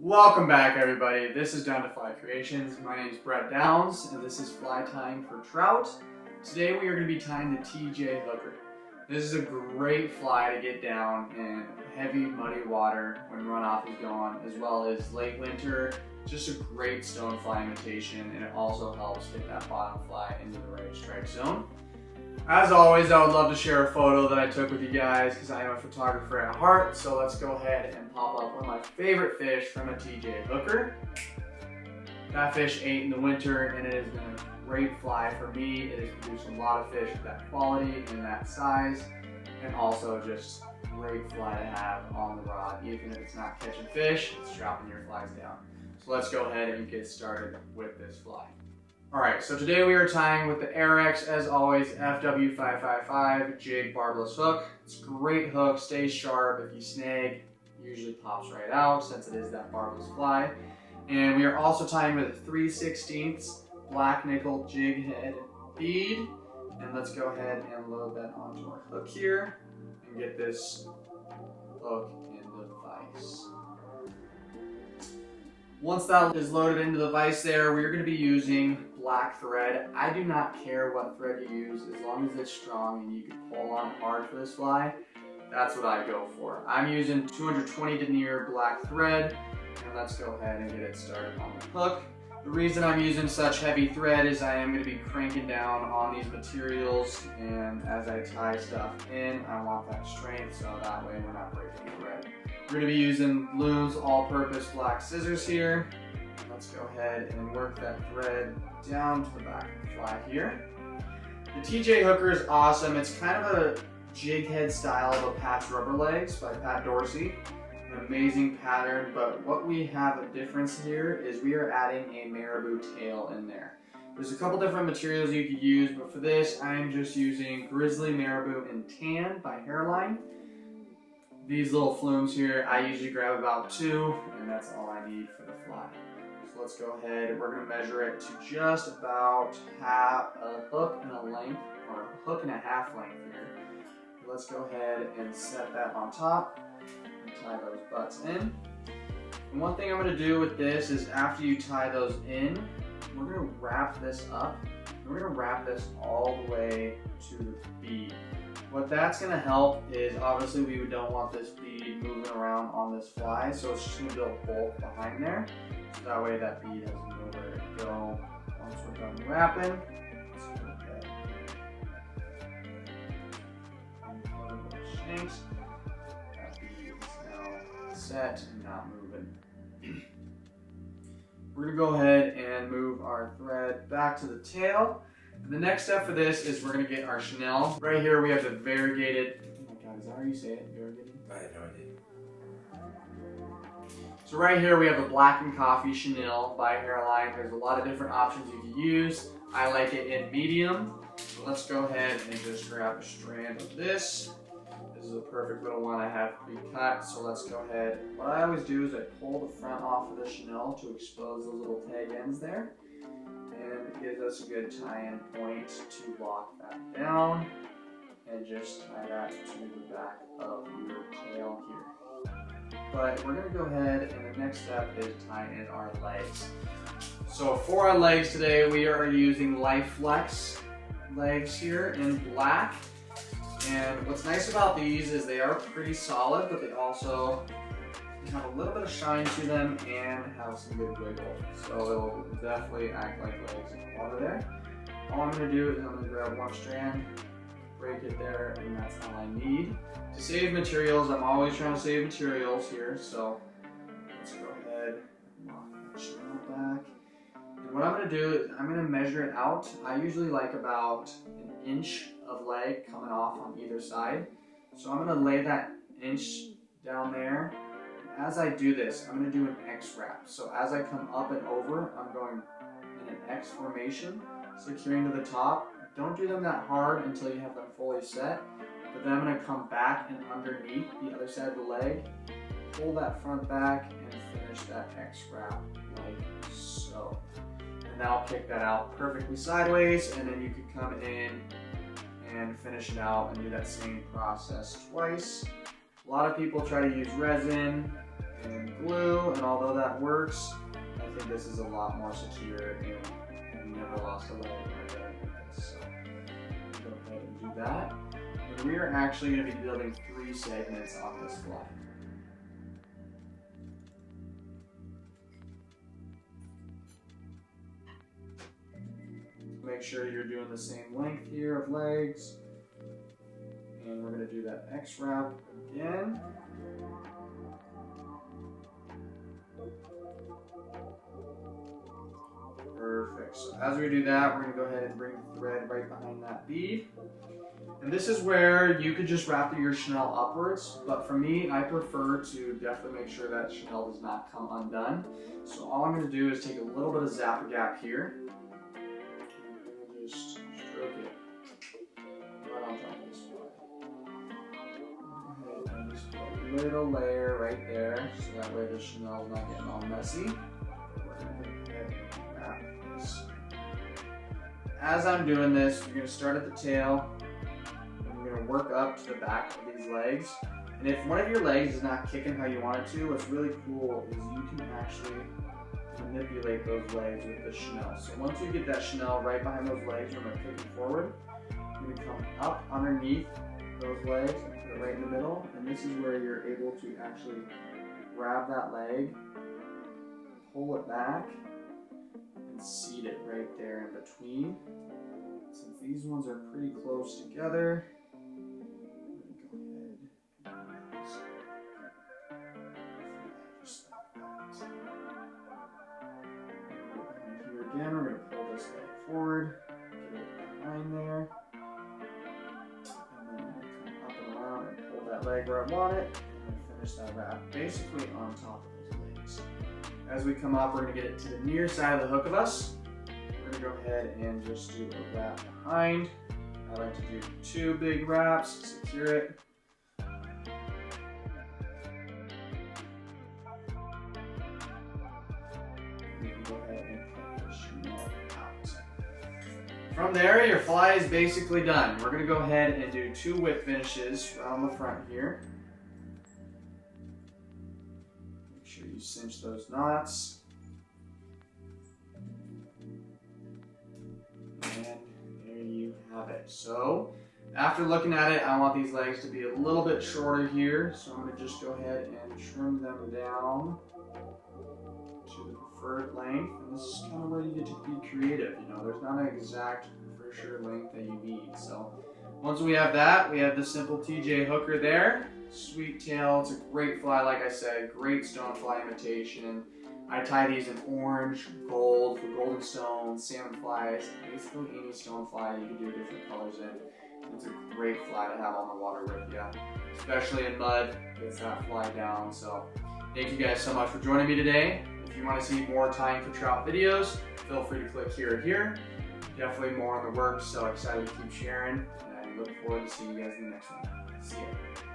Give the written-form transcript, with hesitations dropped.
Welcome back, everybody. This is Down to Fly Creations. My name is Brett Downs, and this is fly tying for trout. Today we are going to be tying the TJ hooker. This is a great fly to get down in heavy, muddy water when runoff is gone, as well as late winter. Just a great stonefly imitation, and it also helps get that bottom fly into the right strike zone. As always, I would love to share a photo that I took with you guys because I am a photographer at heart. So let's go ahead and pop up one of my favorite fish from a TJ hooker. That fish ate in the winter and it has been a great fly for me. It has produced a lot of fish of that quality and that size, and also just a great fly to have on the rod. Even if it's not catching fish, it's dropping your flies down. So let's go ahead and get started with this fly. Alright, so today we are tying with the Ahrex, as always, FW555 jig barbless hook. It's a great hook, stays sharp. If you snag, it usually pops right out since it is that barbless fly. And we are also tying with a 3/16 black nickel jig head bead. And let's go ahead and load that onto our hook here and get this hook in the vise. Once that is loaded into the vise there, we're going to be using black thread. I do not care what thread you use as long as it's strong and you can pull on hard for this fly. That's what I go for. I'm using 220 Denier black thread, and let's go ahead and get it started on the hook. The reason I'm using such heavy thread is I am going to be cranking down on these materials, and as I tie stuff in, I want that strength so that way we're not breaking the thread. We're going to be using Loon's all-purpose black scissors here. Let's go ahead and work that thread down to the back of the fly here. The TJ hooker is awesome. It's kind of a jig head style of a Patch Rubber Legs by Pat Dorsey. An amazing pattern, but what we have a difference here is we are adding a Marabou tail in there. There's a couple different materials you could use, but for this I'm just using Grizzly Marabou in Tan by Hairline. These little flumes here, I usually grab about 2, and that's all I need for the fly. So let's go ahead, we're going to measure it to just about half a hook and a length, or a hook and a half length here. Let's go ahead and set that on top and tie those butts in. And one thing I'm going to do with this is after you tie those in, we're going to wrap this up. We're going to wrap this all the way to the bead. What that's going to help is obviously we don't want this bead moving around on this fly, so it's just going to build bulk behind there. So that way that bead has nowhere to go. Once we're done wrapping, let's go ahead and cover those shanks. That bead is now set and not moving. We're going to go ahead and move our thread back to the tail. And the next step for this is we're going to get our Chenille. Right here we have the Variegated. Oh my god, is that how you say it? Variegated? I have no idea. So right here we have the Black and Coffee Chenille by Hairline. There's a lot of different options you can use. I like it in medium. So let's go ahead and just grab a strand of this. This is a perfect little one I have pre-cut, so let's go ahead. What I always do is I pull the front off of the Chenille to expose those little tag ends there. And it gives us a good tie-in point to lock that down and just tie that to the back of your tail here. But we're going to go ahead, and the next step is tying in our legs. So for our legs today, we are using Life Flex legs here in black. And what's nice about these is they are pretty solid, but they also have a little bit of shine to them and have some good wiggle. So it'll definitely act like legs in the water there. All I'm going to do is I'm going to grab one strand, break it there, and that's all I need. To save materials, I'm always trying to save materials here, so let's go ahead and lock that strand back. And what I'm going to do is I'm going to measure it out. I usually like about an inch of leg coming off on either side. So I'm going to lay that inch down there. As I do this, I'm going to do an X wrap. So as I come up and over, I'm going in an X formation, securing to the top. Don't do them that hard until you have them fully set. But then I'm going to come back and underneath the other side of the leg, pull that front back, and finish that X wrap like so. And that'll kick that out perfectly sideways, and then you can come in and finish it out and do that same process twice. A lot of people try to use resin and glue, and although that works, I think this is a lot more secure, and I've never lost a leg when I've done this. So go ahead and do that. And we are actually going to be building 3 segments on this fly. Make sure you're doing the same length here of legs. And we're going to do that X wrap again. Perfect. So as we do that, we're going to go ahead and bring the thread right behind that bead. And this is where you could just wrap your chenille upwards, but for me, I prefer to definitely make sure that chenille does not come undone. So all I'm going to do is take a little bit of zapper gap here. And just stroke it right on top of this fly. And just put a little layer right there, so that way the chenille is not getting all messy. We're going to go ahead and wrap this. As I'm doing this, you're going to start at the tail. You're going to work up to the back of these legs. And if one of your legs is not kicking how you want it to, what's really cool is you can actually manipulate those legs with the chenille. So once you get that chenille right behind those legs, you're going to kick it forward. You're going to come up underneath those legs and put it right in the middle. And this is where you're able to actually grab that leg, pull it back, and seat it right there in between. Since these ones are pretty close together, again, we're going to pull this leg forward, get it behind there, and then come up and around and pull that leg where I want it, and finish that wrap basically on top of those legs. As we come up, we're going to get it to the near side of the hook of us. We're going to go ahead and just do a wrap behind. I like to do 2 big wraps, secure it. From there, your fly is basically done. We're going to go ahead and do 2 whip finishes around the front here. Make sure you cinch those knots. And there you have it. So, after looking at it, I want these legs to be a little bit shorter here. So I'm going to just go ahead and trim them down to the preferred length, and this is kind of where you get to be creative. You know, there's not an exact for sure length that you need. So once we have that, we have the simple TJ hooker there. Sweet tail, it's a great fly, like I said, great stonefly imitation. I tie these in orange, gold, for golden stones, salmon flies, basically any stonefly you can do different colors in. It's a great fly to have on the water with you, especially in mud. Gets that fly down. So thank you guys so much for joining me today. If you want to see more tying for trout videos, feel free to click here or here. Definitely more in the works, so excited to keep sharing, and I look forward to seeing you guys in the next one. See ya.